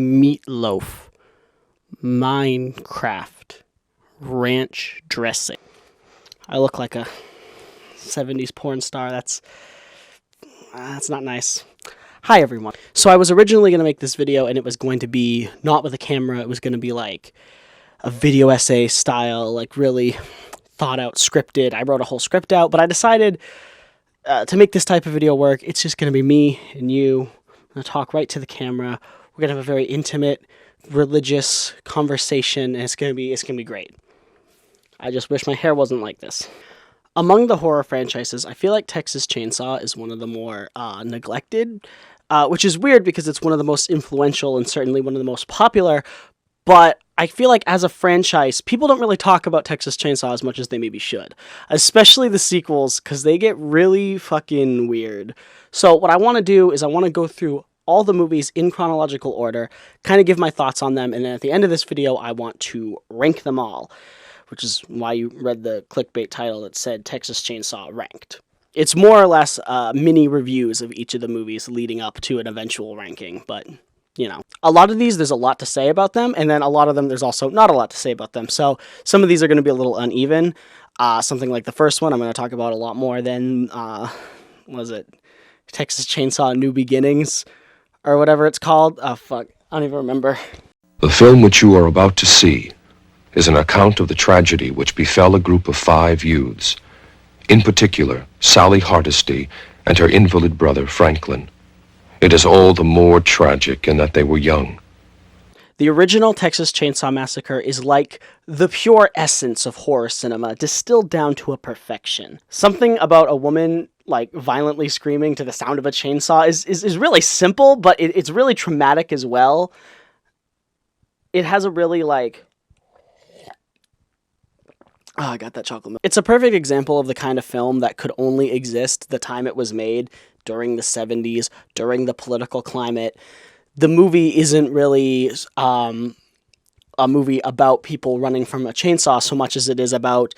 meatloaf, Minecraft, ranch dressing. I look like a 70s porn star. That's not nice. Hi everyone. So I was originally going to make this video and it was going to be not with a camera. It was going to be like a video essay style, like really thought out, scripted. I wrote a whole script out, but I decided to make this type of video work, it's just going to be me and you. I'm going to talk right to the camera. We're going to have a very intimate, religious conversation, and it's going to be great. I just wish my hair wasn't like this. Among the horror franchises, I feel like Texas Chainsaw is one of the more neglected, which is weird because it's one of the most influential and certainly one of the most popular, but I feel like as a franchise, people don't really talk about Texas Chainsaw as much as they maybe should, especially the sequels, because they get really fucking weird. So what I want to do is I want to go through all the movies in chronological order, kind of give my thoughts on them, and then at the end of this video, I want to rank them all, which is why you read the clickbait title that said Texas Chainsaw Ranked. It's more or less mini reviews of each of the movies leading up to an eventual ranking, but you know, a lot of these, there's a lot to say about them, and then a lot of them, there's also not a lot to say about them. So some of these are going to be a little uneven. Something like the first one, I'm going to talk about a lot more than, was it Texas Chainsaw New Beginnings, or whatever it's called? Oh, fuck. I don't even remember. The film which you are about to see is an account of the tragedy which befell a group of 5 youths, in particular, Sally Hardesty and her invalid brother, Franklin. It is all the more tragic in that they were young. The original Texas Chainsaw Massacre is like the pure essence of horror cinema, distilled down to a perfection. Something about a woman, like, violently screaming to the sound of a chainsaw is really simple, but it's really traumatic as well. It has a really, like... Oh, I got that chocolate milk. It's a perfect example of the kind of film that could only exist the time it was made, during the 70s, during the political climate. The movie isn't really a movie about people running from a chainsaw so much as it is about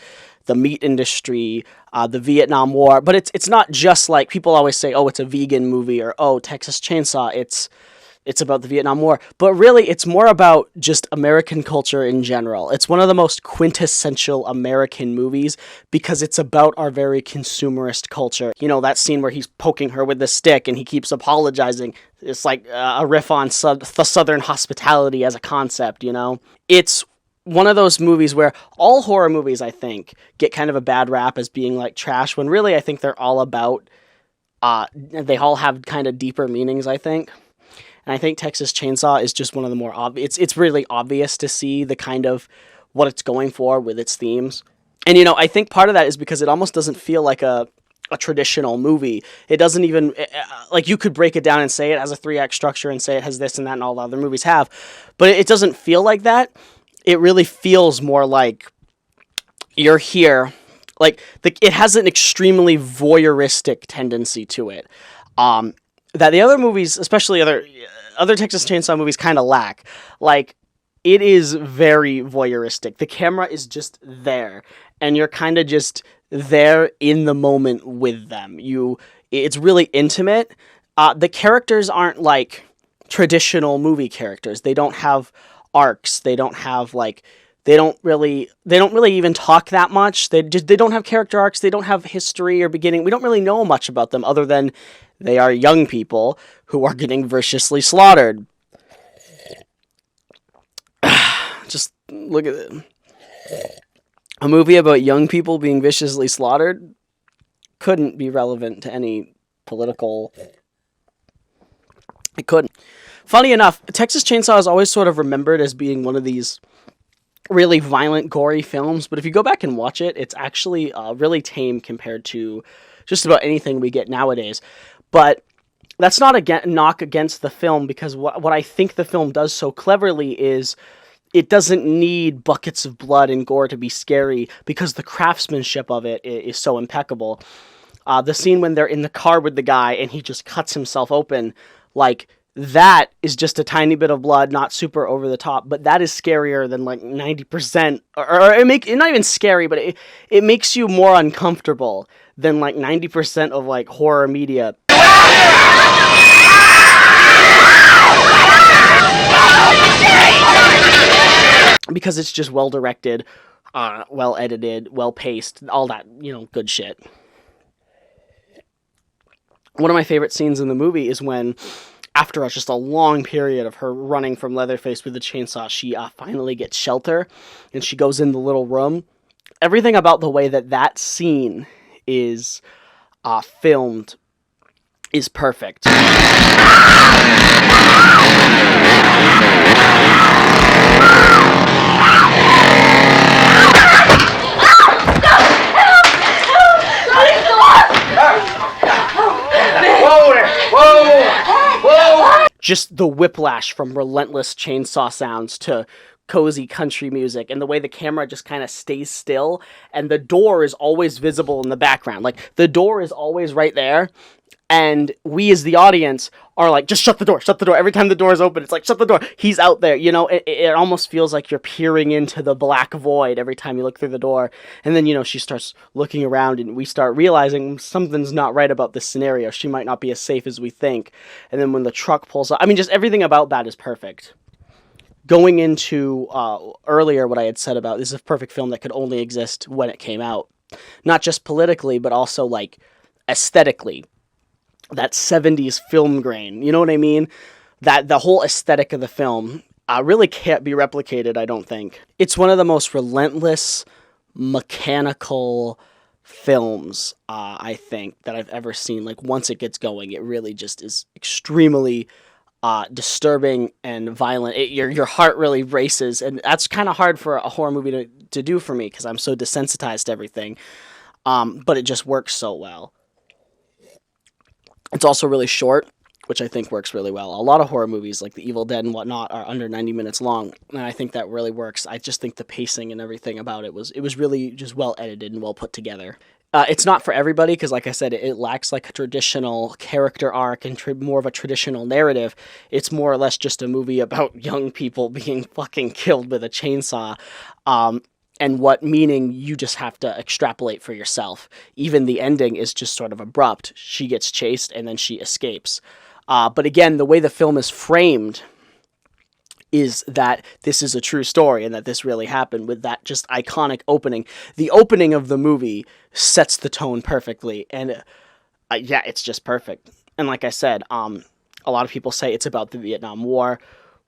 the meat industry, the Vietnam War. But it's not just like, people always say, oh, it's a vegan movie, or oh, Texas Chainsaw, it's about the Vietnam War, but really it's more about just American culture in general. It's one of the most quintessential American movies because it's about our very consumerist culture. You know, that scene where he's poking her with the stick and he keeps apologizing. It's like a riff on the Southern hospitality as a concept, you know? It's one of those movies where all horror movies, I think, get kind of a bad rap as being like trash, when really I think they're all about, they all have kind of deeper meanings, I think. And I think Texas Chainsaw is just one of the more obvious. It's really obvious to see the kind of what it's going for with its themes. And, you know, I think part of that is because it almost doesn't feel like a traditional movie. It doesn't even, like, you could break it down and say it has a 3-act structure and say it has this and that and all the other movies have. But it doesn't feel like that. It really feels more like you're here. Like, it has an extremely voyeuristic tendency to it. That the other movies, especially other Texas Chainsaw movies, kind of lack. Like, it is very voyeuristic. The camera is just there, and you're kind of just there in the moment with them. It's really intimate. The characters aren't like traditional movie characters. They don't have arcs. They don't have like, they don't really even talk that much. They don't have character arcs. They don't have history or beginning. We don't really know much about them other than they are young people who are getting viciously slaughtered. Just look at it. A movie about young people being viciously slaughtered couldn't be relevant to any political... It couldn't. Funny enough, Texas Chainsaw is always sort of remembered as being one of these really violent, gory films, but if you go back and watch it, it's actually really tame compared to just about anything we get nowadays. But that's not a knock against the film, because what I think the film does so cleverly is it doesn't need buckets of blood and gore to be scary, because the craftsmanship of it is so impeccable. The scene when they're in the car with the guy and he just cuts himself open, like, that is just a tiny bit of blood, not super over the top, but that is scarier than like 90%, or it not even scary, but it makes you more uncomfortable than like 90% of like horror media. because it's just well directed, well edited, well paced, all that, good shit. One of my favorite scenes in the movie is when, after just a long period of her running from Leatherface with the chainsaw, she finally gets shelter, and she goes in the little room. Everything about the way that scene is filmed is perfect. Just the whiplash from relentless chainsaw sounds to cozy country music, and the way the camera just kind of stays still, and the door is always visible in the background. Like, the door is always right there, and we as the audience are like, just shut the door. Every time the door is open, it's like, shut the door. He's out there. It almost feels like you're peering into the black void every time you look through the door. And then, she starts looking around, and we start realizing something's not right about this scenario. She might not be as safe as we think. And then when the truck pulls up, just everything about that is perfect. Going into earlier what I had said about, this is a perfect film that could only exist when it came out. Not just politically, but also, like, aesthetically. That 70s film grain, you know what I mean? That the whole aesthetic of the film really can't be replicated, I don't think. It's one of the most relentless, mechanical films, I think, that I've ever seen. Like, once it gets going, it really just is extremely disturbing and violent. Your heart really races, and that's kind of hard for a horror movie to do for me, because I'm so desensitized to everything. But it just works so well. It's also really short, which I think works really well. A lot of horror movies, like The Evil Dead and whatnot, are under 90 minutes long, and I think that really works. I just think the pacing and everything about it was really just well edited and well put together. It's not for everybody, because like I said, it lacks like a traditional character arc and more of a traditional narrative. It's more or less just a movie about young people being fucking killed with a chainsaw. And what meaning you just have to extrapolate for yourself. Even the ending is just sort of abrupt. She gets chased and then she escapes. But again, the way the film is framed is that this is a true story and that this really happened, with that just iconic opening. The opening of the movie sets the tone perfectly. And it's just perfect. And like I said, a lot of people say it's about the Vietnam War.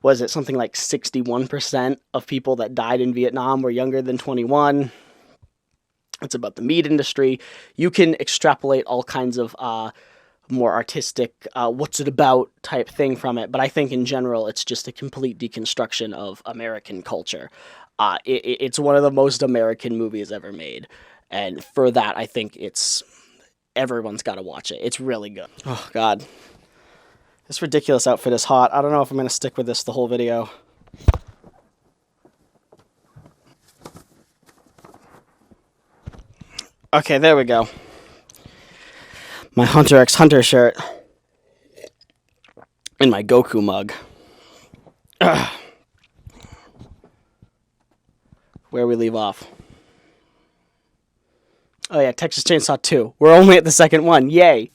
Was it something like 61% of people that died in Vietnam were younger than 21? It's about the meat industry. You can extrapolate all kinds of more artistic, what's it about type thing from it. But I think in general, it's just a complete deconstruction of American culture. It's one of the most American movies ever made. And for that, I think everyone's got to watch it. It's really good. Oh, God. This ridiculous outfit is hot. I don't know if I'm going to stick with this the whole video. Okay, there we go. My Hunter x Hunter shirt. And my Goku mug. Ugh. Where we leave off. Oh yeah, Texas Chainsaw 2. We're only at the second one. Yay!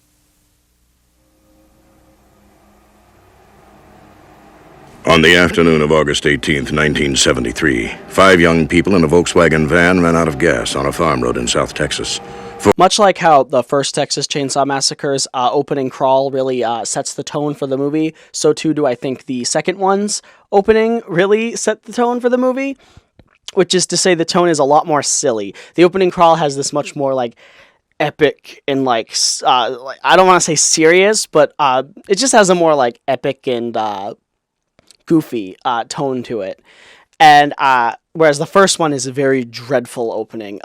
On the afternoon of August 18th, 1973, 5 young people in a Volkswagen van ran out of gas on a farm road in South Texas. Much like how the first Texas Chainsaw Massacre's opening crawl really sets the tone for the movie, so too do I think the second one's opening really set the tone for the movie, which is to say the tone is a lot more silly. The opening crawl has this much more, like, epic and, like I don't want to say serious, but it just has a more, like, epic and goofy tone to it. And whereas the first one is a very dreadful opening.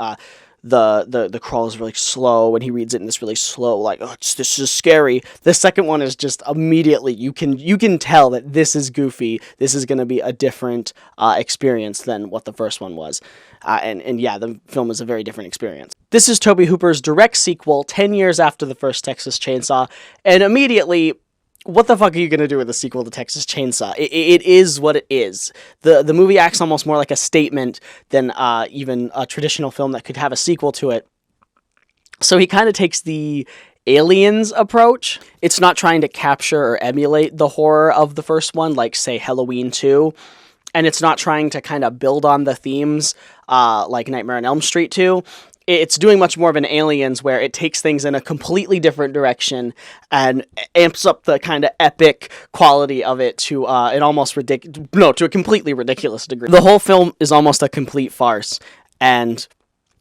The crawl is really slow, and he reads it in this really slow, like, oh, this is scary. The second one is just immediately, you can tell that this is goofy. This is going to be a different experience than what the first one was. And yeah, the film is a very different experience. This is Tobe Hooper's direct sequel, 10 years after the first Texas Chainsaw, and immediately, what the fuck are you going to do with a sequel to Texas Chainsaw? It is what it is. The movie acts almost more like a statement than even a traditional film that could have a sequel to it. So he kind of takes the Aliens approach. It's not trying to capture or emulate the horror of the first one, like, say, Halloween 2. and it's not trying to kind of build on the themes like Nightmare on Elm Street 2. It's doing much more of an Aliens, where it takes things in a completely different direction and amps up the kind of epic quality of it to an almost to a completely ridiculous degree. The whole film is almost a complete farce, and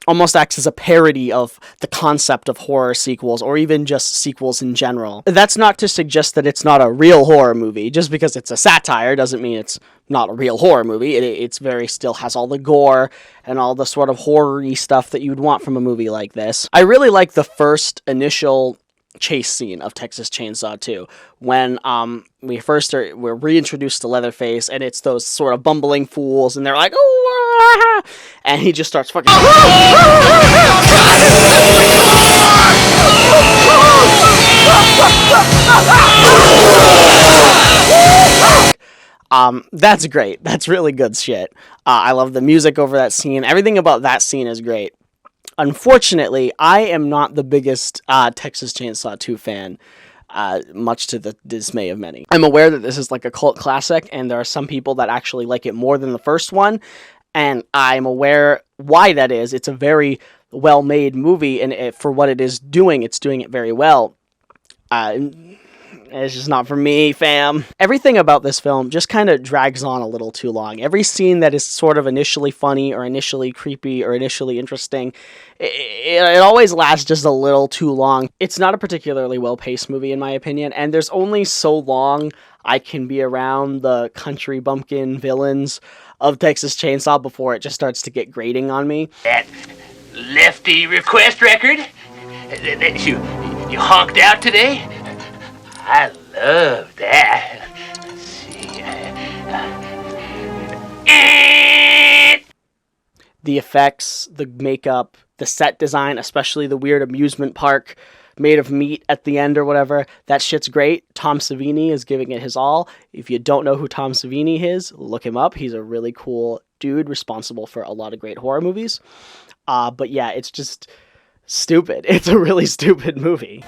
almost acts as a parody of the concept of horror sequels, or even just sequels in general. That's not to suggest that it's not a real horror movie. Just because it's a satire doesn't mean it's not a real horror movie. It's very still has all the gore and all the sort of horror-y stuff that you'd want from a movie like this. I really like the first initial chase scene of Texas Chainsaw 2 when we're reintroduced to Leatherface, and it's those sort of bumbling fools, and they're like, oh, and he just starts fucking that's great. That's really good shit. I love the music over that scene. Everything about that scene is great. Unfortunately, I am not the biggest Texas Chainsaw 2 fan, much to the dismay of many. I'm aware that this is like a cult classic, and there are some people that actually like it more than the first one, and I'm aware why that is. It's a very well-made movie, and for what it is doing, it's doing it very well. It's just not for me, fam. Everything about this film just kind of drags on a little too long. Every scene that is sort of initially funny or initially creepy or initially interesting, it always lasts just a little too long. It's not a particularly well-paced movie, in my opinion, and there's only so long I can be around the country bumpkin villains of Texas Chainsaw before it just starts to get grating on me. That lefty request record that you honked out today? I love that. Let's see. The effects, the makeup, the set design, especially the weird amusement park made of meat at the end or whatever, that shit's great. Tom Savini is giving it his all. If you don't know who Tom Savini is, look him up. He's a really cool dude responsible for a lot of great horror movies. But yeah, it's just stupid. It's a really stupid movie.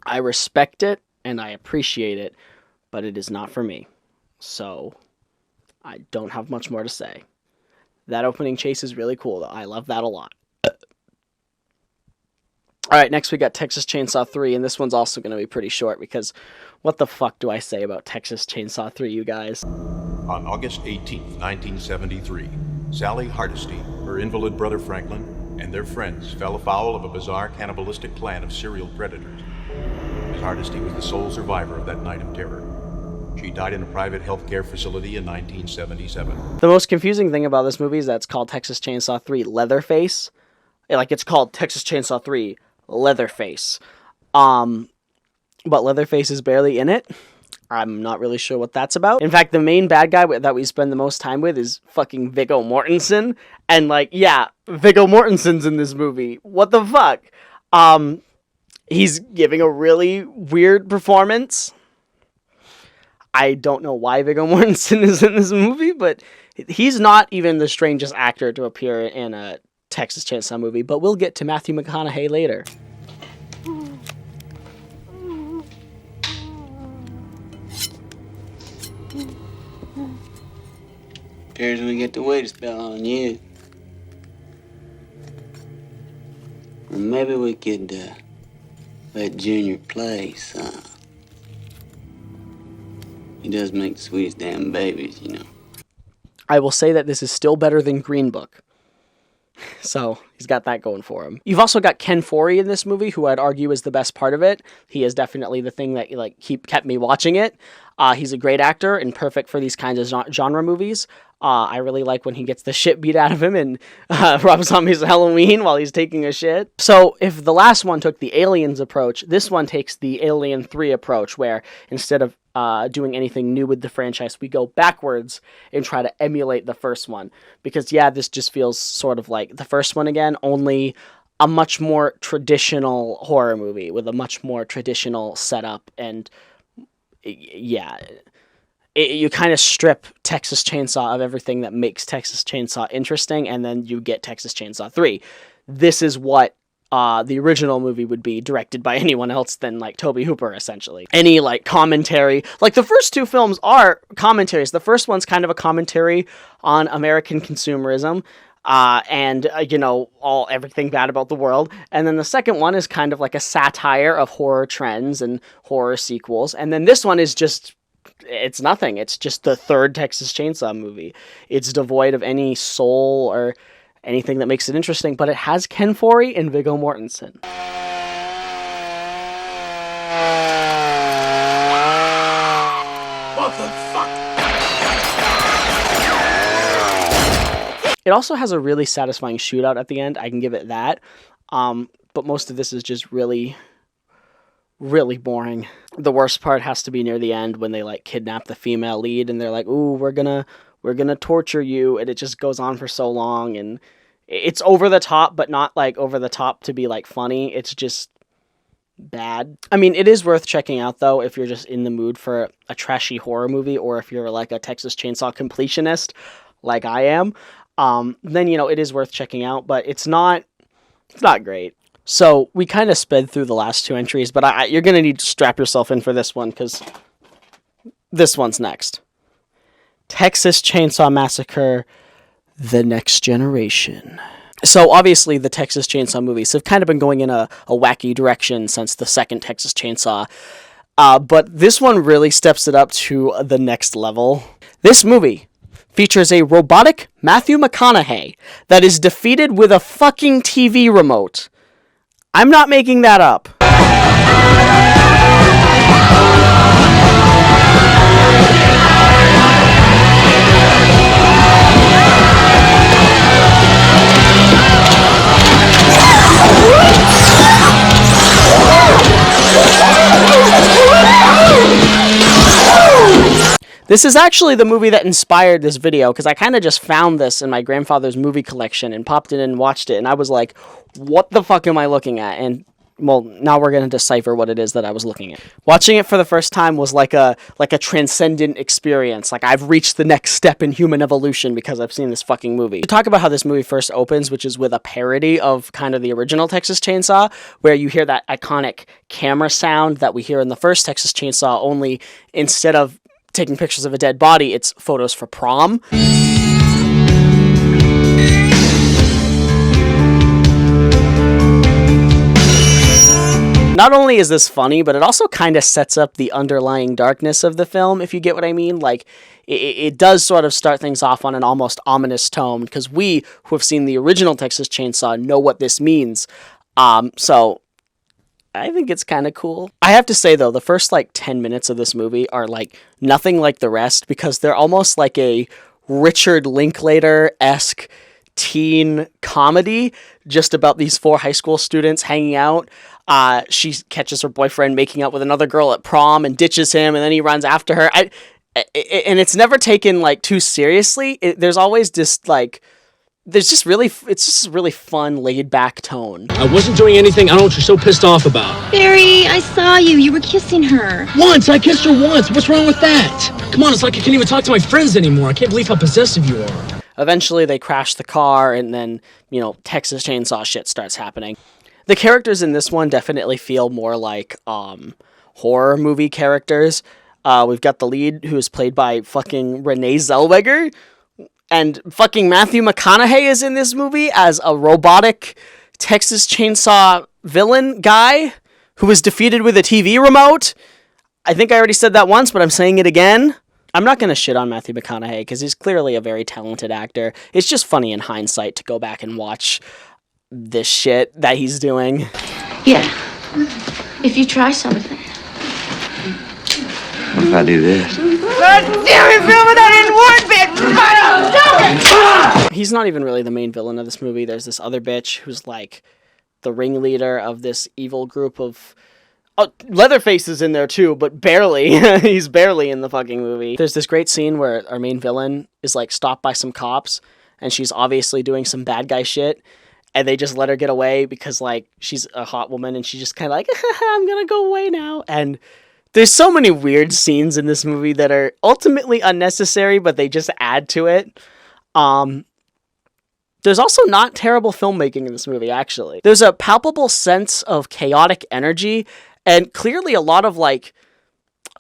I respect it and I appreciate it, but it is not for me. So I don't have much more to say. That opening chase is really cool, though. I love that a lot. Alright, next we got Texas Chainsaw 3, and this one's also going to be pretty short because what the fuck do I say about Texas Chainsaw 3, you guys? On August 18th, 1973, Sally Hardesty, her invalid brother Franklin, and their friends fell afoul of a bizarre cannibalistic plan of serial predators. Ms. Hardesty was the sole survivor of that night of terror. She died in a private healthcare facility in 1977. The most confusing thing about this movie is that it's called Texas Chainsaw 3 Leatherface. It's called Texas Chainsaw 3 Leatherface. But Leatherface is barely in it. I'm not really sure what that's about. In fact, the main bad guy that we spend the most time with is fucking Viggo Mortensen. And Viggo Mortensen's in this movie. What the fuck? He's giving a really weird performance. I don't know why Viggo Mortensen is in this movie, but he's not even the strangest actor to appear in a Texas Chainsaw movie, but we'll get to Matthew McConaughey later. Appears we get to wait a spell on you. Or maybe we could let Junior play, son. He does make the sweetest damn babies, you know. I will say that this is still better than Green Book. So, he's got that going for him. You've also got Ken Foree in this movie, who I'd argue is the best part of it. He is definitely the thing that kept me watching it. He's a great actor and perfect for these kinds of genre movies. I really like when he gets the shit beat out of him in Rob Zombie's Halloween while he's taking a shit. So if the last one took the Aliens approach, this one takes the Alien 3 approach, where instead of doing anything new with the franchise, we go backwards and try to emulate the first one. Because this just feels sort of like the first one again, only a much more traditional horror movie with a much more traditional setup, and you kind of strip Texas Chainsaw of everything that makes Texas Chainsaw interesting, and then you get Texas Chainsaw 3. This is what the original movie would be, directed by anyone else than, like, Tobe Hooper, essentially. Any, like, commentary. Like, the first two films are commentaries. The first one's kind of a commentary on American consumerism, and everything bad about the world. And then the second one is kind of like a satire of horror trends and horror sequels. And then this one is just, it's nothing. It's just the third Texas Chainsaw movie. It's devoid of any soul or anything that makes it interesting, but it has Ken Foree and Viggo Mortensen. What the fuck? It also has a really satisfying shootout at the end. I can give it that. But most of this is just really, really boring. The worst part has to be near the end when they, like, kidnap the female lead and they're like, "Ooh, we're gonna torture you," and it just goes on for so long, and it's over the top, but not, like, over the top to be, like, funny. It's just bad. I mean, it is worth checking out, though, if you're just in the mood for a trashy horror movie, or if you're, like, a Texas Chainsaw completionist, like I am. Then, it is worth checking out, but it's not great. So we kind of sped through the last two entries, but you're going to need to strap yourself in for this one, because this one's next. Texas Chainsaw Massacre: The Next Generation. So obviously the Texas Chainsaw movies have kind of been going in a wacky direction since the second Texas Chainsaw, but this one really steps it up to the next level. This movie features a robotic Matthew McConaughey that is defeated with a fucking TV remote. I'm not making that up. This is actually the movie that inspired this video, because I kind of just found this in my grandfather's movie collection and popped it in and watched it, and I was like, what the fuck am I looking at? And, well, now we're going to decipher what it is that I was looking at. Watching it for the first time was like a transcendent experience. Like, I've reached the next step in human evolution because I've seen this fucking movie. To talk about how this movie first opens, which is with a parody of kind of the original Texas Chainsaw, where you hear that iconic camera sound that we hear in the first Texas Chainsaw, only instead of taking pictures of a dead body, it's photos for prom. Not only is this funny, but it also kind of sets up the underlying darkness of the film, if you get what I mean. Like, it does sort of start things off on an almost ominous tone, because we, who have seen the original Texas Chainsaw, know what this means. So I think it's kind of cool. I have to say, though, the first, 10 minutes of this movie are, nothing like the rest, because they're almost like a Richard Linklater-esque teen comedy, just about these 4 high school students hanging out. She catches her boyfriend making out with another girl at prom and ditches him, and then he runs after her. And it's never taken, too seriously. There's always just, it's just a really fun, laid-back tone. I wasn't doing anything. I don't know what you're so pissed off about. Barry, I saw you. You were kissing her. Once! I kissed her once! What's wrong with that? Come on, it's like I can't even talk to my friends anymore. I can't believe how possessive you are. Eventually, they crash the car, and then, Texas Chainsaw shit starts happening. The characters in this one definitely feel more like horror movie characters. We've got the lead, who is played by fucking Renee Zellweger, and fucking Matthew McConaughey is in this movie as a robotic Texas Chainsaw villain guy who was defeated with a TV remote. I think I already said that once, but I'm saying it again. I'm not going to shit on Matthew McConaughey, because he's clearly a very talented actor. It's just funny in hindsight to go back and watch this shit that he's doing. Yeah. If you try something. What if I do this? He's not even really the main villain of this movie. There's this other bitch who's the ringleader of this evil group of... Oh, Leatherface is in there too, but barely. He's barely in the fucking movie. There's this great scene where our main villain is stopped by some cops, and she's obviously doing some bad guy shit, and they just let her get away because she's a hot woman, and she's just kind of I'm gonna go away now. And There's so many weird scenes in this movie that are ultimately unnecessary, but they just add to it. There's also not terrible filmmaking in this movie, actually. There's a palpable sense of chaotic energy, and clearly a lot of, like,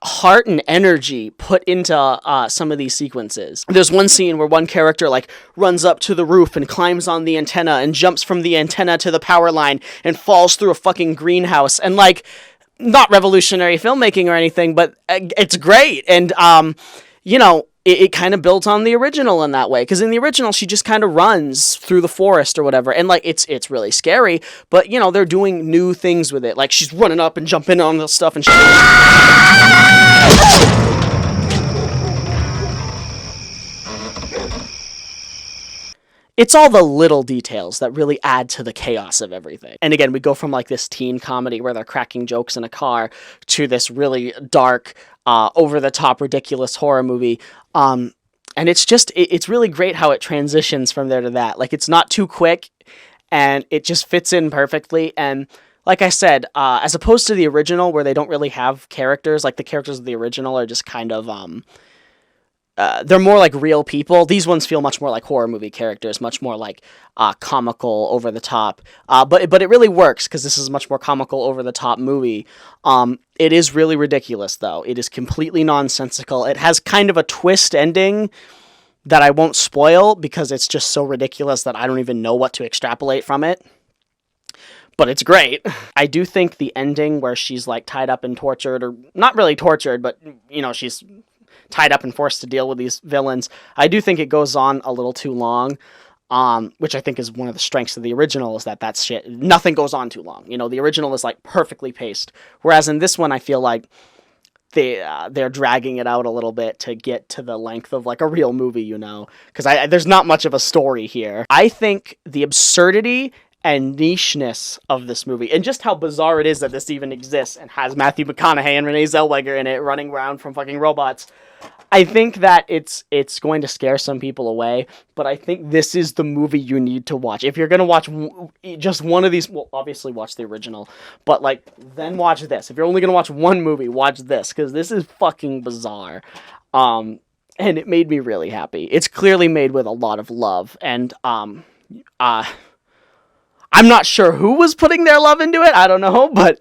heart and energy put into some of these sequences. There's one scene where one character, like, runs up to the roof and climbs on the antenna and jumps from the antenna to the power line and falls through a fucking greenhouse. And, like, not revolutionary filmmaking or anything, but it's great. And, you know, it kind of builds on the original in that way, because in the original she just kind of runs through the forest or whatever, and like it's really scary, but you know they're doing new things with it, like she's running up and jumping on the stuff and shit. It's all the little details that really add to the chaos of everything. And again, we go from like this teen comedy where they're cracking jokes in a car to this really dark, over-the-top, ridiculous horror movie. And it's really great how it transitions from there to that. Like, it's not too quick, and it just fits in perfectly. And like I said, as opposed to the original where they don't really have characters, like the characters of the original are just kind of, they're more like real people. These ones feel much more like horror movie characters, much more like comical, over the top. But it really works because this is a much more comical, over the top movie. It is really ridiculous though. It is completely nonsensical. It has kind of a twist ending that I won't spoil because it's just so ridiculous that I don't even know what to extrapolate from it. But it's great. I do think the ending where she's like tied up and tortured, or not really tortured, but you know, she's tied up and forced to deal with these villains. I do think it goes on a little too long, which I think is one of the strengths of the original, is that shit, nothing goes on too long. You know, the original is like perfectly paced, whereas in this one I feel like they're dragging it out a little bit to get to the length of like a real movie, you know, because there's not much of a story here. I think the absurdity and nicheness of this movie, and just how bizarre it is that this even exists and has Matthew McConaughey and Renee Zellweger in it running around from fucking robots. I think that it's going to scare some people away, but I think this is the movie you need to watch. If you're going to watch just one of these, well, obviously watch the original, but like, then watch this. If you're only going to watch one movie, watch this, because this is fucking bizarre. And it made me really happy. It's clearly made with a lot of love, and I'm not sure who was putting their love into it. I don't know, but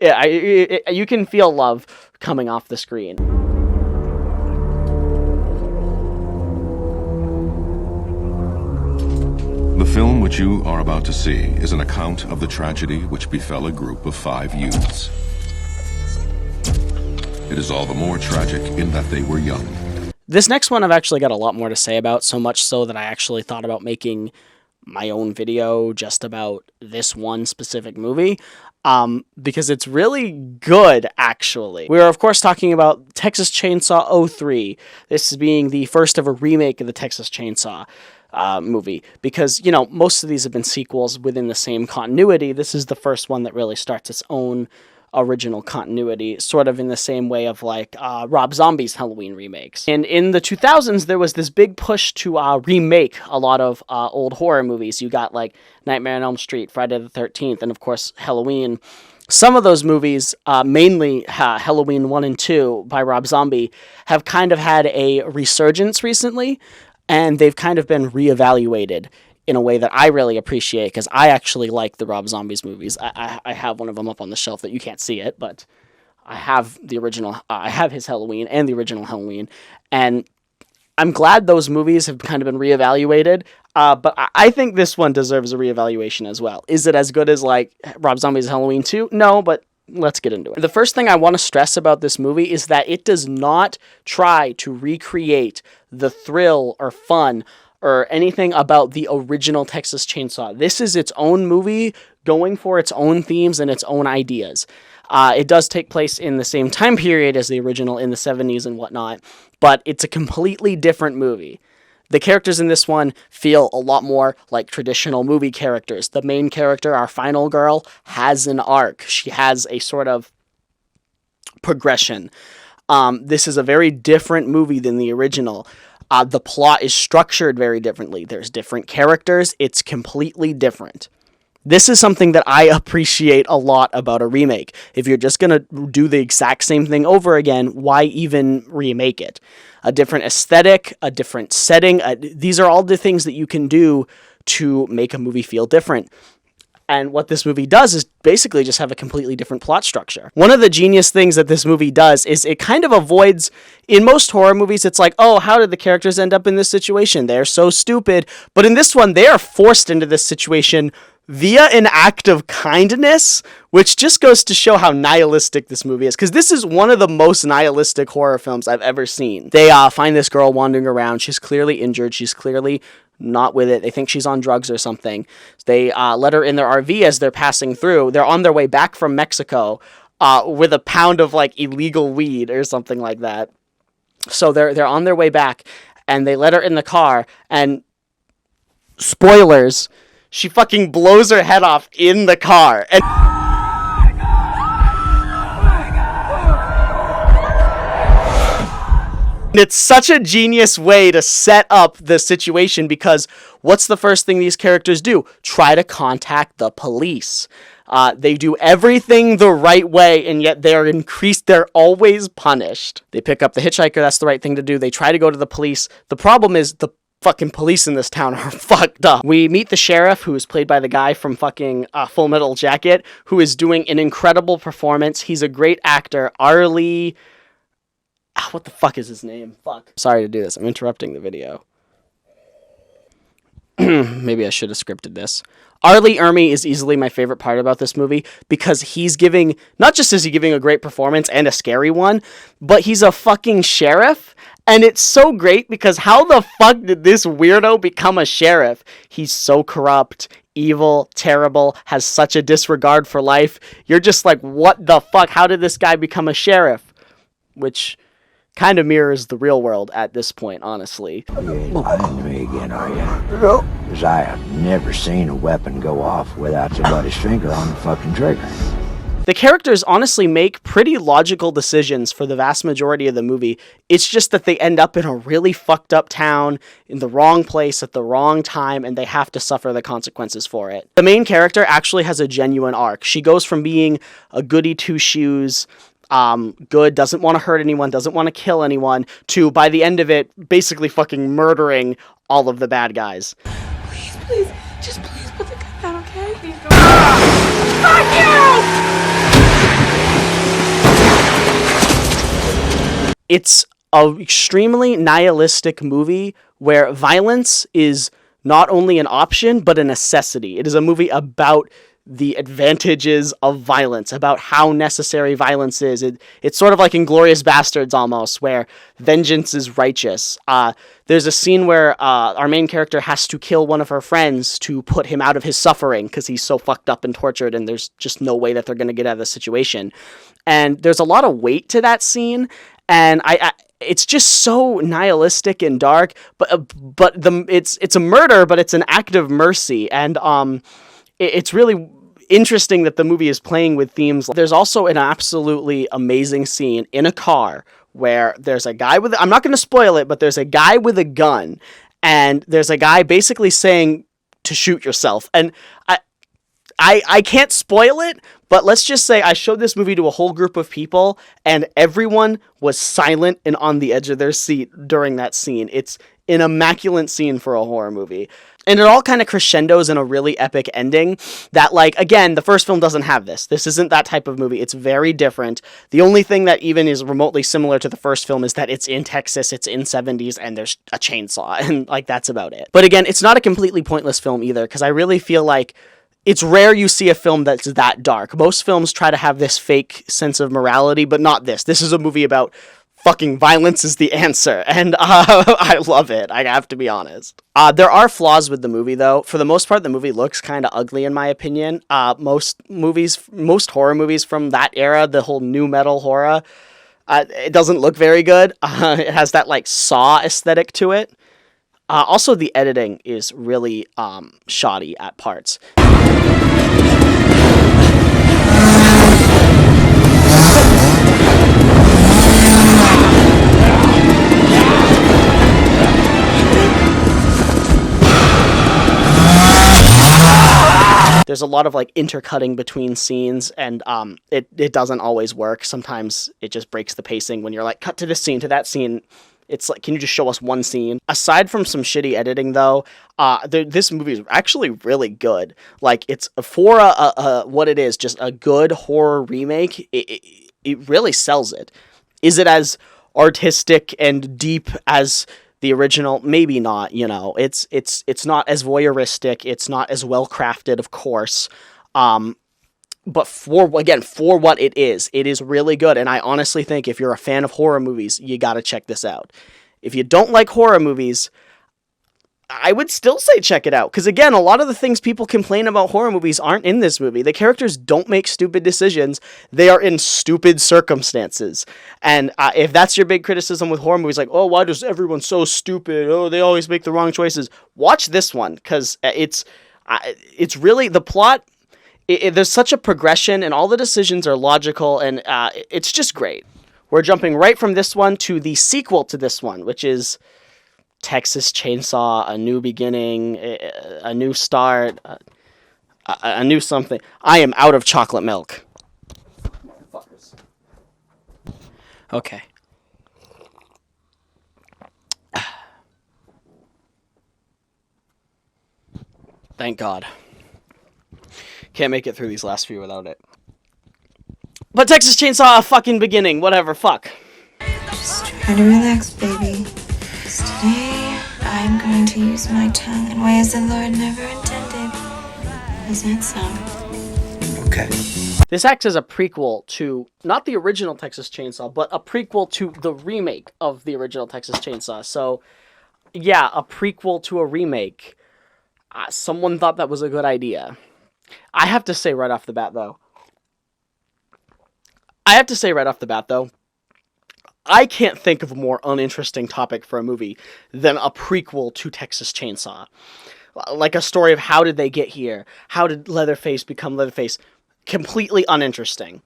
you can feel love coming off the screen. The film which you are about to see is an account of the tragedy which befell a group of 5 youths. It is all the more tragic in that they were young. This next one I've actually got a lot more to say about, so much so that I actually thought about making my own video just about this one specific movie, because it's really good, actually. We're, of course, talking about Texas Chainsaw 03, this being the first ever remake of the Texas Chainsaw movie, because, you know, most of these have been sequels within the same continuity. This is the first one that really starts its own original continuity, sort of in the same way of like Rob Zombie's Halloween remakes. And in the 2000s, there was this big push to remake a lot of old horror movies. You got like Nightmare on Elm Street, Friday the 13th, and of course Halloween. Some of those movies, mainly Halloween 1 and 2 by Rob Zombie, have kind of had a resurgence recently, and they've kind of been reevaluated in a way that I really appreciate, because I actually like the Rob Zombies movies. I have one of them up on the shelf that you can't see it, but I have the original. I have his Halloween and the original Halloween, and I'm glad those movies have kind of been reevaluated. But I think this one deserves a reevaluation as well. Is it as good as like Rob Zombie's Halloween 2? No, but let's get into it. The first thing I want to stress about this movie is that it does not try to recreate the thrill or fun or anything about the original Texas Chainsaw. This is its own movie, going for its own themes and its own ideas. It does take place in the same time period as the original in the 70s and whatnot, but it's a completely different movie. The characters in this one feel a lot more like traditional movie characters. The main character, our final girl, has an arc. She has a sort of progression. This is a very different movie than the original. The plot is structured very differently. There's different characters. It's completely different. This is something that I appreciate a lot about a remake. If you're just going to do the exact same thing over again, why even remake it? A different aesthetic, a different setting. These are all the things that you can do to make a movie feel different. And what this movie does is basically just have a completely different plot structure. One of the genius things that this movie does is it kind of avoids, in most horror movies, it's like, oh, how did the characters end up in this situation? They're so stupid. But in this one, they are forced into this situation via an act of kindness, which just goes to show how nihilistic this movie is. Because this is one of the most nihilistic horror films I've ever seen. They find this girl wandering around. She's clearly injured. She's clearly not with it. They think she's on drugs or something. They let her in their RV as they're passing through. They're on their way back from Mexico with a pound of like illegal weed or something like that. So they're on their way back, and they let her in the car, and spoilers, she fucking blows her head off in the car. And it's such a genius way to set up the situation, because what's the first thing these characters do? Try to contact the police. They do everything the right way, and yet they're always punished. They pick up the hitchhiker, that's the right thing to do. They try to go to the police. The problem is the fucking police in this town are fucked up. We meet the sheriff, who is played by the guy from fucking Full Metal Jacket, who is doing an incredible performance. He's a great actor. Arlie... what the fuck is his name? Fuck. Sorry to do this. I'm interrupting the video. Maybe I should have scripted this. Arlie Ermy is easily my favorite part about this movie, because he's giving... not just is he giving a great performance and a scary one, but he's a fucking sheriff. And it's so great because how the fuck did this weirdo become a sheriff? He's so corrupt, evil, terrible, has such a disregard for life. You're just like, what the fuck? How did this guy become a sheriff? Which kind of mirrors the real world at this point, honestly. You ain't lying to me again, are you? No. Because I have never seen a weapon go off without somebody's finger on the fucking trigger. The characters honestly make pretty logical decisions for the vast majority of the movie. It's just that they end up in a really fucked up town, in the wrong place at the wrong time, and they have to suffer the consequences for it. The main character actually has a genuine arc. She goes from being a goody two-shoes, good, doesn't want to hurt anyone, doesn't want to kill anyone, to, by the end of it, basically fucking murdering all of the bad guys. Please, just please put the gun down, okay? Please don't. Fuck you! It's an extremely nihilistic movie where violence is not only an option, but a necessity. It is a movie about the advantages of violence, about how necessary violence is. It's sort of like Inglourious Bastards almost, where vengeance is righteous. There's a scene where our main character has to kill one of her friends to put him out of his suffering because he's so fucked up and tortured, and there's just no way that they're going to get out of the situation. And there's a lot of weight to that scene, and it's just so nihilistic and dark, but it's a murder, but it's an act of mercy, and it's really interesting that the movie is playing with themes. There's also an absolutely amazing scene in a car where there's a guy with... I'm not going to spoil it, but there's a guy with a gun, and there's a guy basically saying to shoot yourself. And I can't spoil it, but let's just say I showed this movie to a whole group of people, and everyone was silent and on the edge of their seat during that scene. It's an immaculate scene for a horror movie. And it all kind of crescendos in a really epic ending that, like, again, the first film doesn't have this. This isn't that type of movie. It's very different. The only thing that even is remotely similar to the first film is that it's in Texas, it's in 70s, and there's a chainsaw, and, like, that's about it. But again, it's not a completely pointless film either, because I really feel like it's rare you see a film that's that dark. Most films try to have this fake sense of morality, but not this. This is a movie about fucking violence is the answer, and I love it, I have to be honest. There are flaws with the movie, though. For the most part, the movie looks kind of ugly, in my opinion. Most horror movies from that era, the whole new metal horror, it doesn't look very good. It has that, like, Saw aesthetic to it. Also, the editing is really shoddy at parts. there's a lot of like intercutting between scenes, and it doesn't always work. Sometimes it just breaks the pacing when you're like, cut to this scene, to that scene. It's like, can you just show us one scene? Aside from some shitty editing, though, this movie is actually really good. Like, it's for what it is, just a good horror remake. It really sells it. Is it as artistic and deep as the original? Maybe not. You know, it's not as voyeuristic. It's not as well crafted, of course. But for what it is really good. And I honestly think if you're a fan of horror movies, you got to check this out. If you don't like horror movies, I would still say check it out. Because again, a lot of the things people complain about horror movies aren't in this movie. The characters don't make stupid decisions. They are in stupid circumstances. And if that's your big criticism with horror movies, like, oh, why does everyone so stupid? Oh, they always make the wrong choices. Watch this one, because it's really, the plot, there's such a progression, and all the decisions are logical, and it's just great. We're jumping right from this one to the sequel to this one, which is Texas Chainsaw: A New Beginning, a new start, a new something. I am out of chocolate milk. Okay. Thank God. Can't make it through these last few without it. But Texas Chainsaw: A fucking Beginning, whatever, fuck. Just try to relax, baby. 'Cause today, I'm going to use my tongue in ways the Lord never intended. How's that sound? Okay. This acts as a prequel to, not the original Texas Chainsaw, but a prequel to the remake of the original Texas Chainsaw. So, yeah, a prequel to a remake. Someone thought that was a good idea. I have to say right off the bat, though, I can't think of a more uninteresting topic for a movie than a prequel to Texas Chainsaw. Like a story of how did they get here? How did Leatherface become Leatherface? Completely uninteresting.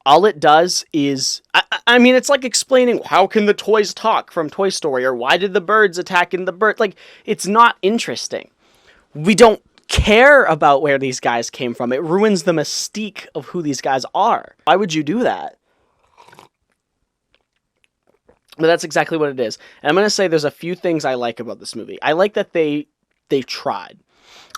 All it does is, I mean, it's like explaining how can the toys talk from Toy Story, or why did the birds attack in the bird? Like, it's not interesting. We don't care about where these guys came from. It ruins the mystique of who these guys are. Why would you do that? But that's exactly what it is. And I'm going to say there's a few things I like about this movie. I like that they tried.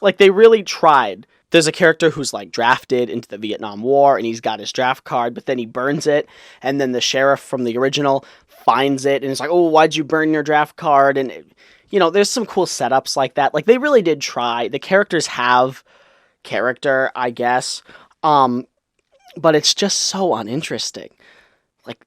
Like, they really tried. There's a character who's, like, drafted into the Vietnam War, and he's got his draft card, but then he burns it, and then the sheriff from the original finds it, and it's like, oh, why'd you burn your draft card? And you know, there's some cool setups like that. Like, they really did try. The characters have character, I guess. But it's just so uninteresting.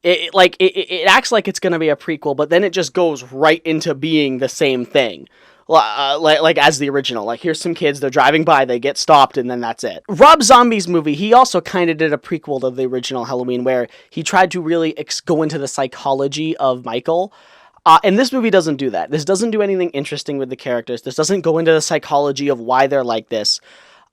It acts like it's going to be a prequel, but then it just goes right into being the same thing. Like as the original. Like, here's some kids, they're driving by, they get stopped, and then that's it. Rob Zombie's movie, he also kind of did a prequel to the original Halloween, where he tried to really go into the psychology of Michael. And this movie doesn't do that. This doesn't do anything interesting with the characters. This doesn't go into the psychology of why they're like this.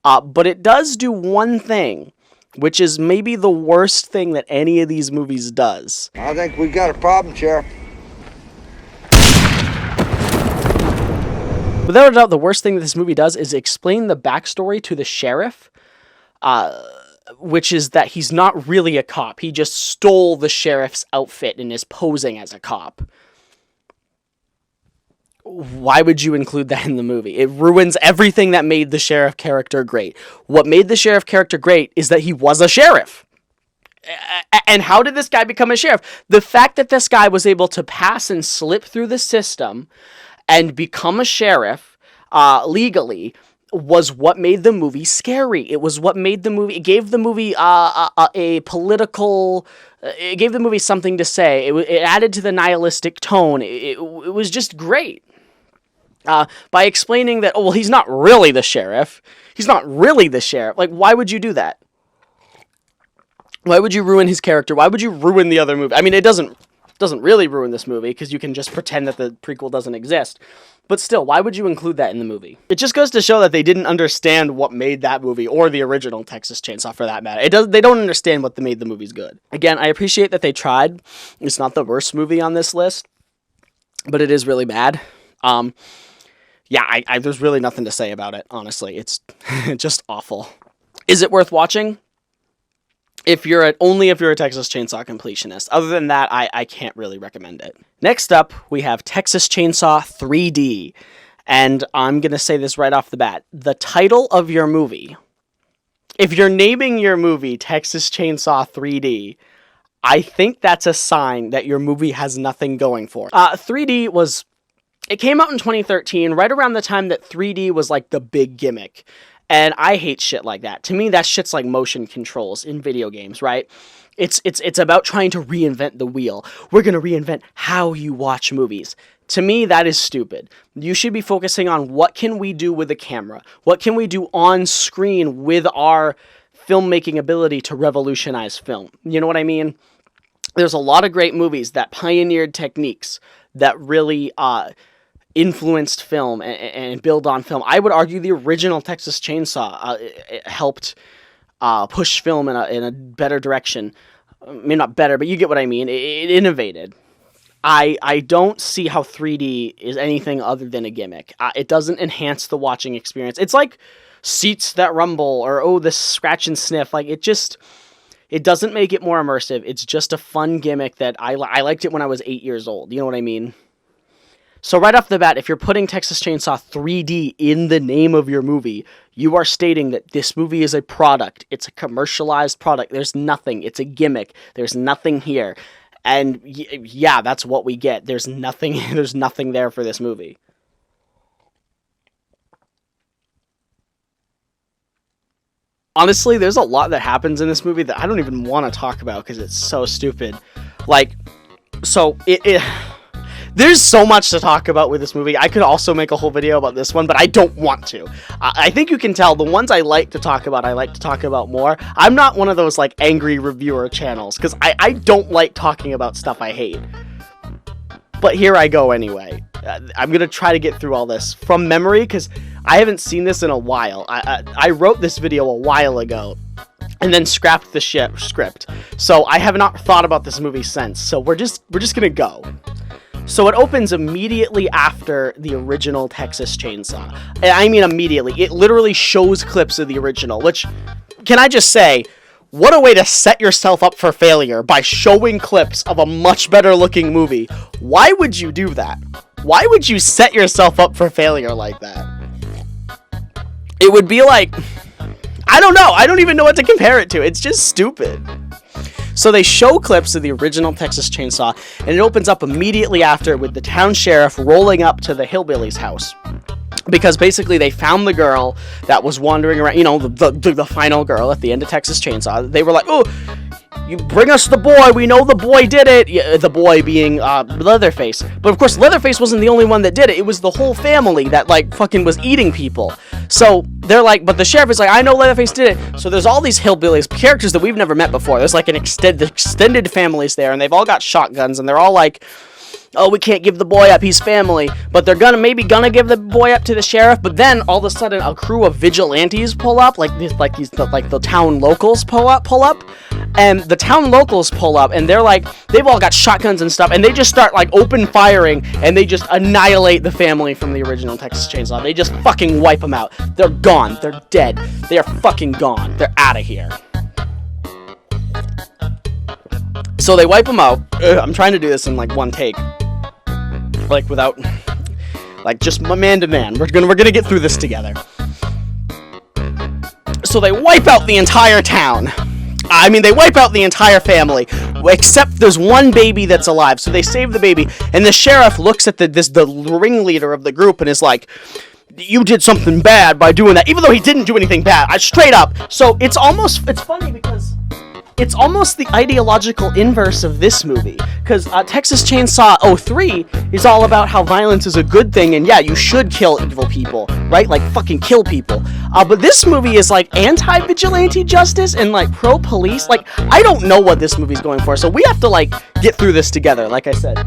But it does do one thing, which is maybe the worst thing that any of these movies does. I think we've got a problem, Sheriff. Without a doubt, the worst thing that this movie does is explain the backstory to the sheriff, which is that he's not really a cop. He just stole the sheriff's outfit and is posing as a cop. Why would you include that in the movie? It ruins everything that made the sheriff character great. What made the sheriff character great is that he was a sheriff. And how did this guy become a sheriff? The fact that this guy was able to pass and slip through the system and become a sheriff legally was what made the movie scary. It was what made the movie, it gave the movie a political, it gave the movie something to say. It added to the nihilistic tone. It was just great. By explaining that, oh, well, he's not really the sheriff. He's not really the sheriff. Like, why would you do that? Why would you ruin his character? Why would you ruin the other movie? I mean, it doesn't really ruin this movie, because you can just pretend that the prequel doesn't exist. But still, why would you include that in the movie? It just goes to show that they didn't understand what made that movie, or the original Texas Chainsaw for that matter. They don't understand what made the movies good. Again, I appreciate that they tried. It's not the worst movie on this list, but it is really bad. yeah, there's really nothing to say about it, honestly. It's just awful. Is it worth watching? Only if you're a Texas Chainsaw completionist. Other than that, I can't really recommend it. Next up, we have Texas Chainsaw 3D. And I'm going to say this right off the bat. The title of your movie, if you're naming your movie Texas Chainsaw 3D, I think that's a sign that your movie has nothing going for it. 3D it came out in 2013, right around the time that 3D was like the big gimmick. And I hate shit like that. To me, that shit's like motion controls in video games, right? It's about trying to reinvent the wheel. We're going to reinvent how you watch movies. To me, that is stupid. You should be focusing on what can we do with the camera? What can we do on screen with our filmmaking ability to revolutionize film? You know what I mean? There's a lot of great movies that pioneered techniques that really influenced film and build on film. I would argue the original Texas Chainsaw it helped push film in a better direction. I mean, not better, but you get what I mean. It innovated. I don't see how 3D is anything other than a gimmick. It doesn't enhance the watching experience. It's like seats that rumble or, this scratch and sniff. Like, it doesn't make it more immersive. It's just a fun gimmick that I liked it when I was 8 years old. You know what I mean? So right off the bat, if you're putting Texas Chainsaw 3D in the name of your movie, you are stating that this movie is a product. It's a commercialized product. There's nothing. It's a gimmick. There's nothing here. And yeah, that's what we get. There's nothing there for this movie. Honestly, there's a lot that happens in this movie that I don't even want to talk about because it's so stupid. Like, so there's so much to talk about with this movie. I could also make a whole video about this one, but I don't want to. I think you can tell the ones I like to talk about more. I'm not one of those like angry reviewer channels because I don't like talking about stuff I hate. But here I go anyway. I'm going to try to get through all this from memory because I haven't seen this in a while. I wrote this video a while ago and then scrapped the script. So I have not thought about this movie since. So we're just going to go. So it opens immediately after the original Texas Chainsaw. And I mean immediately. It literally shows clips of the original, which, can I just say, what a way to set yourself up for failure by showing clips of a much better looking movie. Why would you do that? Why would you set yourself up for failure like that? It would be like, I don't know. I don't even know what to compare it to. It's just stupid. So they show clips of the original Texas Chainsaw, and it opens up immediately after with the town sheriff rolling up to the hillbilly's house. Because basically they found the girl that was wandering around, the final girl at the end of Texas Chainsaw. They were like, oh, you bring us the boy, we know the boy did it. Yeah, the boy being Leatherface. But of course, Leatherface wasn't the only one that did it. It was the whole family that fucking was eating people. So they're like, but the sheriff is like, I know Leatherface did it. So there's all these hillbillies, characters that we've never met before. There's like extended families there, and they've all got shotguns, and they're all like, oh, we can't give the boy up, he's family. But they're maybe gonna give the boy up to the sheriff. But then all of a sudden, a crew of vigilantes pull up, the town locals pull up, and the town locals pull up, and they're like, they've all got shotguns and stuff, and they just start open firing, and they just annihilate the family from the original Texas Chainsaw. They just fucking wipe them out. They're gone. They're dead. They are fucking gone. They're out of here. So they wipe them out. I'm trying to do this in one take. Without, just man to man. We're gonna get through this together. So they wipe out the entire town. I mean, they wipe out the entire family, except there's one baby that's alive. So they save the baby, and the sheriff looks at the ringleader of the group and is like, you did something bad by doing that, even though he didn't do anything bad. Straight up. So it's funny because it's almost the ideological inverse of this movie, because Texas Chainsaw 03 is all about how violence is a good thing, and yeah, you should kill evil people, right? Fucking kill people. But this movie is anti-vigilante justice and pro-police. I don't know what this movie's going for, so we have to get through this together, like I said.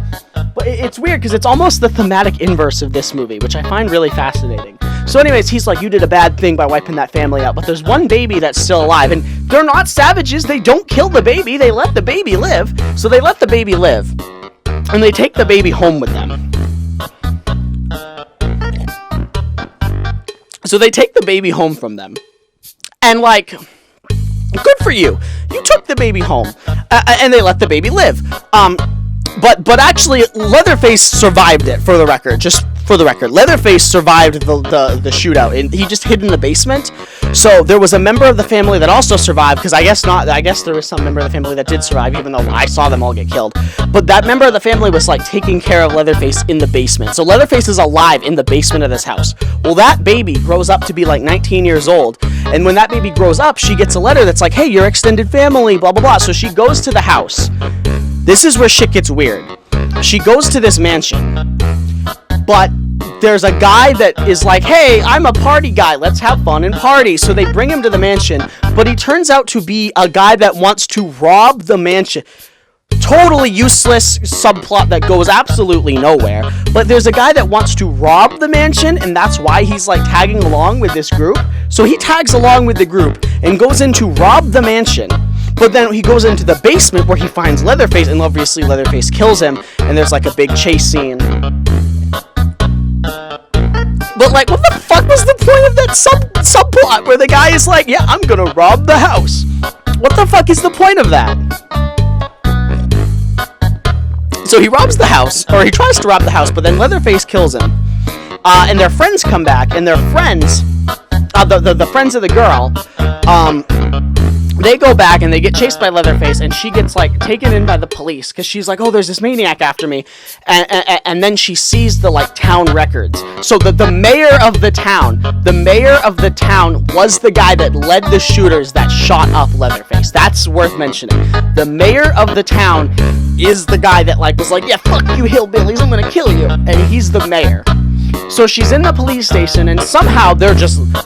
But it's weird, because it's almost the thematic inverse of this movie, which I find really fascinating. So anyways, he's like, you did a bad thing by wiping that family out, but there's one baby that's still alive, and they're not savages. They don't kill the baby. They let the baby live. So they let the baby live, and they take the baby home with them. So they take the baby home from them. And, like, good for you. You took the baby home. And they let the baby live. But actually, Leatherface survived it, for the record. Just for the record. Leatherface survived the shootout. And he just hid in the basement. So there was a member of the family that also survived, because I guess there was some member of the family that did survive, even though I saw them all get killed. But that member of the family was, like, taking care of Leatherface in the basement. So Leatherface is alive in the basement of this house. Well, that baby grows up to be, like, 19 years old. And when that baby grows up, she gets a letter that's like, hey, your extended family, blah, blah, blah. So she goes to the house. This is where shit gets weird. She goes to this mansion. But there's a guy that is like, hey, I'm a party guy. Let's have fun and party. So they bring him to the mansion. But he turns out to be a guy that wants to rob the mansion. Totally useless subplot that goes absolutely nowhere. But there's a guy that wants to rob the mansion, and that's why he's, like, tagging along with this group. So he tags along with the group and goes in to rob the mansion. But then he goes into the basement where he finds Leatherface, and obviously Leatherface kills him, and there's, like, a big chase scene. But, like, what the fuck was the point of that subplot where the guy is like, yeah, I'm gonna rob the house? What the fuck is the point of that? So he robs the house, or he tries to rob the house, but then Leatherface kills him. And their friends come back, and their friends, the friends of the girl, they go back and they get chased by Leatherface, and she gets, like, taken in by the police because she's like, oh, there's this maniac after me, and then she sees the, like, town records. So the mayor of the town was the guy that led the shooters that shot up Leatherface. That's worth mentioning. The mayor of the town is the guy that, like, was like, yeah, fuck you hillbillies, I'm gonna kill you, and he's the mayor. So she's in the police station, and somehow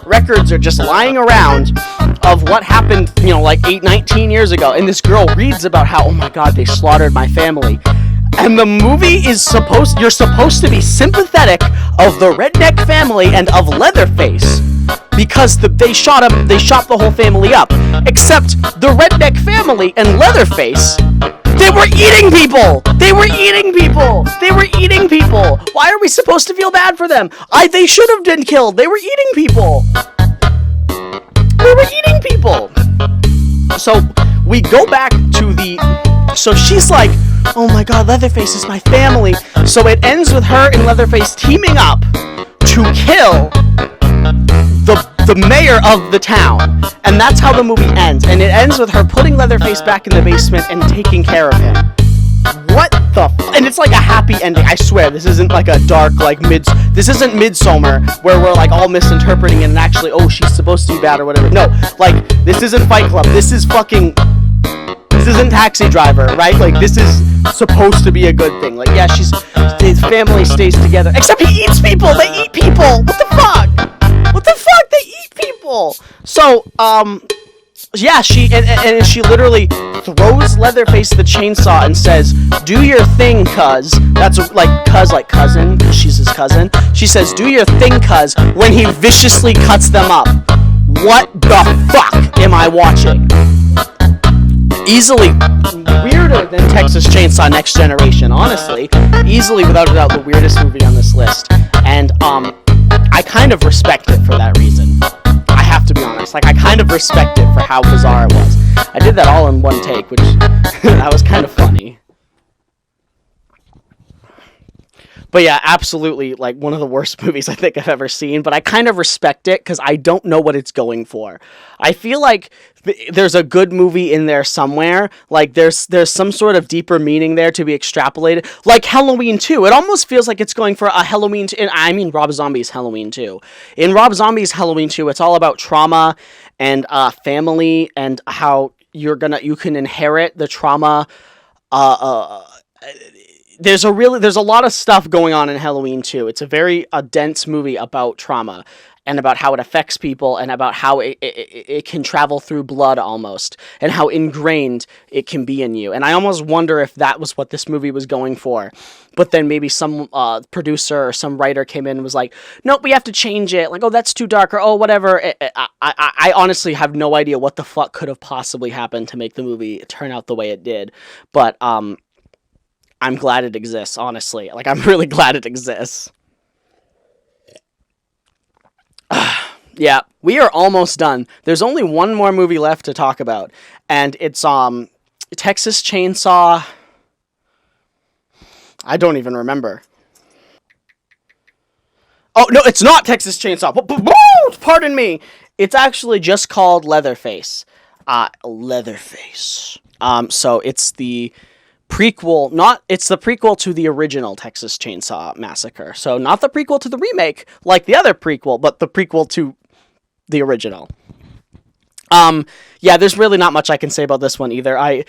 records are just lying around of what happened, you know, like 19 years ago. And this girl reads about how, oh my god, they slaughtered my family. And the movie is you're supposed to be sympathetic of the redneck family and of Leatherface. Because they shot the whole family up. Except the redneck family and Leatherface, they were eating people! They were eating people! They were eating people! Why are we supposed to feel bad for them? They should have been killed! They were eating people! They were eating people! So, we go back to so she's like, oh my god, Leatherface is my family. So it ends with her and Leatherface teaming up to kill the mayor of the town. And that's how the movie ends. And it ends with her putting Leatherface back in the basement and taking care of him. What the and it's like a happy ending. I swear, this isn't like a dark, like, this isn't Midsommar, where we're, like, all misinterpreting it and actually, oh, she's supposed to be bad or whatever. No, like, this isn't Fight Club. This isn't Taxi Driver, right? Like, this is supposed to be a good thing. Like, yeah, his family stays together. Except he eats people! They eat people! What the fuck? What the fuck? They eat people! So, yeah, she literally throws Leatherface the chainsaw and says, do your thing, cuz. That's like cousin, because she's his cousin. She says, do your thing, cuz, when he viciously cuts them up. What the fuck am I watching? Easily weirder than Texas Chainsaw Next Generation, honestly. Easily, without a doubt, the weirdest movie on this list. And, I kind of respect it for that reason. I have to be honest. Like, I kind of respect it for how bizarre it was. I did that all in one take, which that was kind of funny. But yeah, absolutely, like, one of the worst movies I think I've ever seen, but I kind of respect it because I don't know what it's going for. I feel like there's a good movie in there somewhere. Like, there's some sort of deeper meaning there to be extrapolated. Like Halloween 2. It almost feels like it's going for a Halloween 2. I mean, Rob Zombie's Halloween 2. In Rob Zombie's Halloween 2, it's all about trauma and family and how you can inherit the trauma. There's a lot of stuff going on in Halloween 2. It's a very dense movie about trauma and about how it affects people and about how it can travel through blood almost and how ingrained it can be in you. And I almost wonder if that was what this movie was going for. But then maybe some producer or some writer came in and was like, nope, we have to change it. Like, oh, that's too dark, or oh, whatever. I honestly have no idea what the fuck could have possibly happened to make the movie turn out the way it did. But, I'm glad it exists, honestly. Like, I'm really glad it exists. Yeah, we are almost done. There's only one more movie left to talk about, and it's Texas Chainsaw. I don't even remember. Oh, no, it's not Texas Chainsaw. Pardon me. It's actually just called Leatherface. Leatherface. So it's the prequel, it's the prequel to the original Texas Chainsaw Massacre. So not the prequel to the remake, like the other prequel, but the prequel to the original. Yeah, there's really not much I can say about this one either. I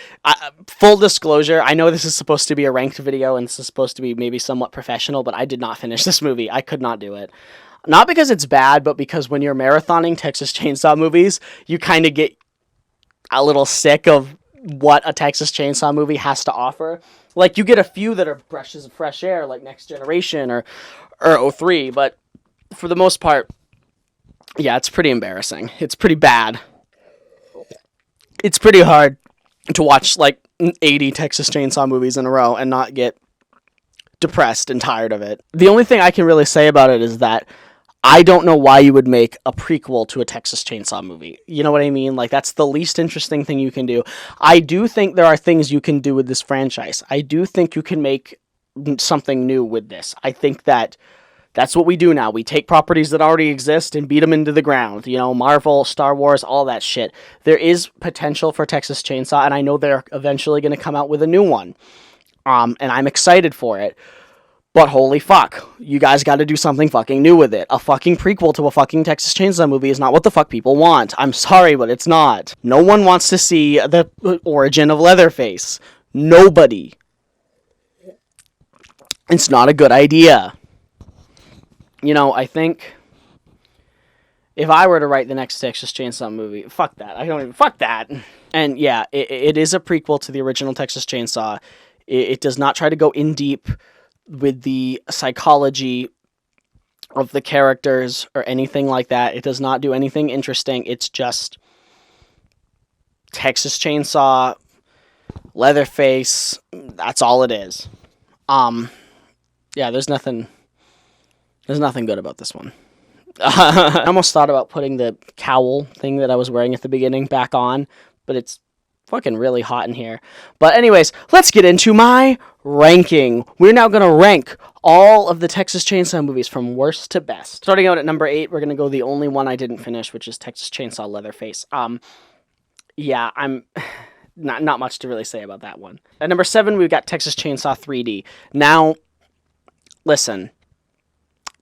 full disclosure, I know this is supposed to be a ranked video and this is supposed to be maybe somewhat professional, but I did not finish this movie. I could not do it. Not because it's bad, but because when you're marathoning Texas Chainsaw movies, you kind of get a little sick of what a Texas Chainsaw movie has to offer. Like, you get a few that are breaths of fresh air, like Next Generation or 03, but for the most part, yeah, it's pretty embarrassing. It's pretty bad. It's pretty hard to watch like 80 Texas Chainsaw movies in a row and not get depressed and tired of it. The only thing I can really say about it is that I don't know why you would make a prequel to a Texas Chainsaw movie. You know what I mean? Like, that's the least interesting thing you can do. I do think there are things you can do with this franchise. I do think you can make something new with this. I think that's what we do now. We take properties that already exist and beat them into the ground. You know, Marvel, Star Wars, all that shit. There is potential for Texas Chainsaw, and I know they're eventually going to come out with a new one. And I'm excited for it. But holy fuck, you guys got to do something fucking new with it. A fucking prequel to a fucking Texas Chainsaw movie is not what the fuck people want. I'm sorry, but it's not. No one wants to see the origin of Leatherface. Nobody. It's not a good idea. You know, I think if I were to write the next Texas Chainsaw movie, fuck that. Fuck that. And yeah, it is a prequel to the original Texas Chainsaw. It does not try to go in deep with the psychology of the characters or anything like that. It does not do anything interesting. It's just Texas Chainsaw, Leatherface. That's all it is. Yeah, there's nothing good about this one. I almost thought about putting the cowl thing that I was wearing at the beginning back on, but it's fucking really hot in here. But anyways, let's get into my ranking. We're now going to rank all of the Texas Chainsaw movies from worst to best. Starting out at number 8, we're going to go the only one I didn't finish, which is Texas Chainsaw Leatherface. Yeah, I'm not much to really say about that one. At number 7, we've got Texas Chainsaw 3D. Now, listen,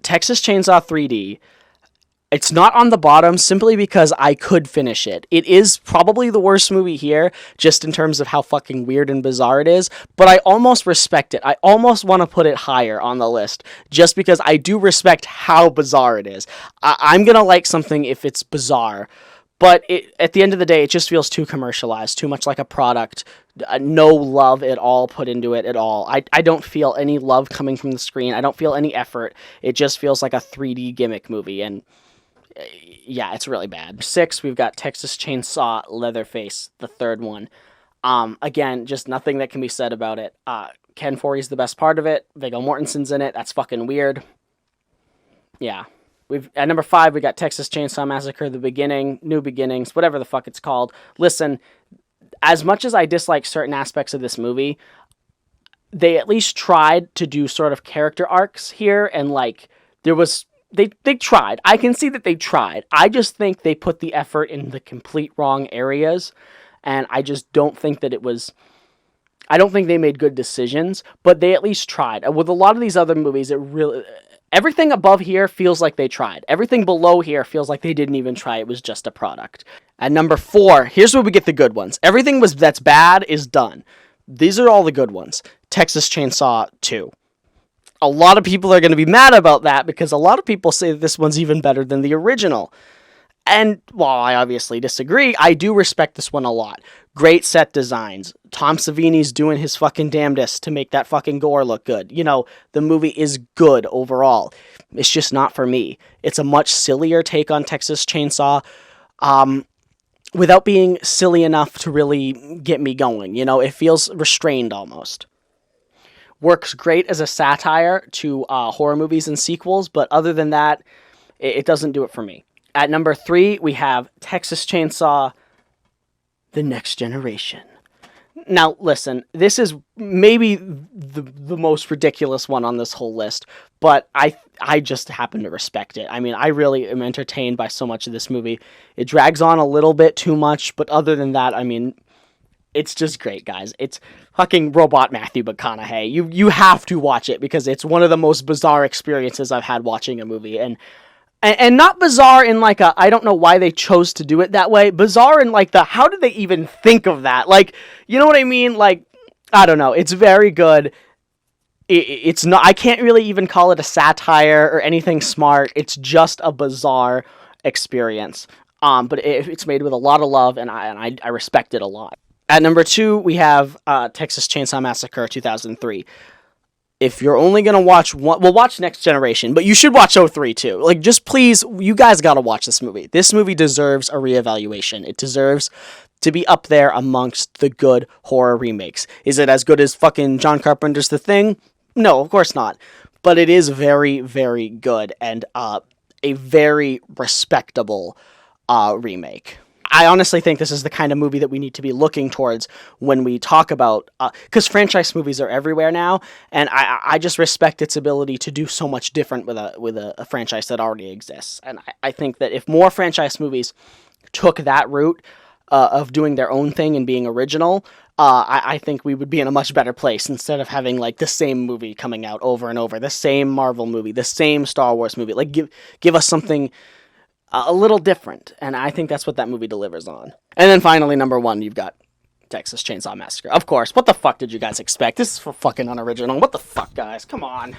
Texas Chainsaw 3D, it's not on the bottom simply because I could finish it. It is probably the worst movie here, just in terms of how fucking weird and bizarre it is, but I almost respect it. I almost want to put it higher on the list, just because I do respect how bizarre it is. I'm gonna like something if it's bizarre, but at the end of the day, it just feels too commercialized, too much like a product. No love at all put into it at all. I don't feel any love coming from the screen. I don't feel any effort. It just feels like a 3D gimmick movie, and yeah, it's really bad. 6, we've got Texas Chainsaw Leatherface, the third one. Again, just nothing that can be said about it. Ken Foree's the best part of it. Viggo Mortensen's in it. That's fucking weird. Yeah. At number 5, we got Texas Chainsaw Massacre, The Beginning, New Beginnings, whatever the fuck it's called. Listen, as much as I dislike certain aspects of this movie, they at least tried to do sort of character arcs here, and like, there was... They tried. I can see that they tried. I just think they put the effort in the complete wrong areas, and I just don't think that it was... I don't think they made good decisions, but they at least tried. With a lot of these other movies, it really... Everything above here feels like they tried. Everything below here feels like they didn't even try. It was just a product. At number 4, here's where we get the good ones. Everything that's bad is done. These are all the good ones. Texas Chainsaw 2. A lot of people are going to be mad about that because a lot of people say that this one's even better than the original. And while I obviously disagree, I do respect this one a lot. Great set designs. Tom Savini's doing his fucking damnedest to make that fucking gore look good. You know, the movie is good overall. It's just not for me. It's a much sillier take on Texas Chainsaw, without being silly enough to really get me going. You know, it feels restrained almost. Works great as a satire to horror movies and sequels, but other than that, it doesn't do it for me. At number 3, we have Texas Chainsaw: The Next Generation. Now, listen, this is maybe the most ridiculous one on this whole list, but I just happen to respect it. I mean, I really am entertained by so much of this movie. It drags on a little bit too much, but other than that, I mean, it's just great, guys. It's fucking robot Matthew McConaughey. You have to watch it because it's one of the most bizarre experiences I've had watching a movie, and not bizarre in like a, I don't know why they chose to do it that way. Bizarre in like the, how did they even think of that? Like, you know what I mean? Like, I don't know. It's very good. It's not, I can't really even call it a satire or anything smart. It's just a bizarre experience. But it's made with a lot of love, and I respect it a lot. At number 2, we have Texas Chainsaw Massacre 2003. If you're only going to watch one, well, watch Next Generation, but you should watch 03 too. Like, just please, you guys got to watch this movie. This movie deserves a reevaluation. It deserves to be up there amongst the good horror remakes. Is it as good as fucking John Carpenter's The Thing? No, of course not. But it is very, very good and a very respectable remake. I honestly think this is the kind of movie that we need to be looking towards when we talk about, because franchise movies are everywhere now, and I just respect its ability to do so much different with a franchise that already exists. And I think that if more franchise movies took that route of doing their own thing and being original, I think we would be in a much better place instead of having like the same movie coming out over and over, the same Marvel movie, the same Star Wars movie. Like give us something a little different, and I think that's what that movie delivers on. And then finally, number 1, you've got Texas Chainsaw Massacre. Of course, what the fuck did you guys expect? This is fucking unoriginal. What the fuck, guys? Come on.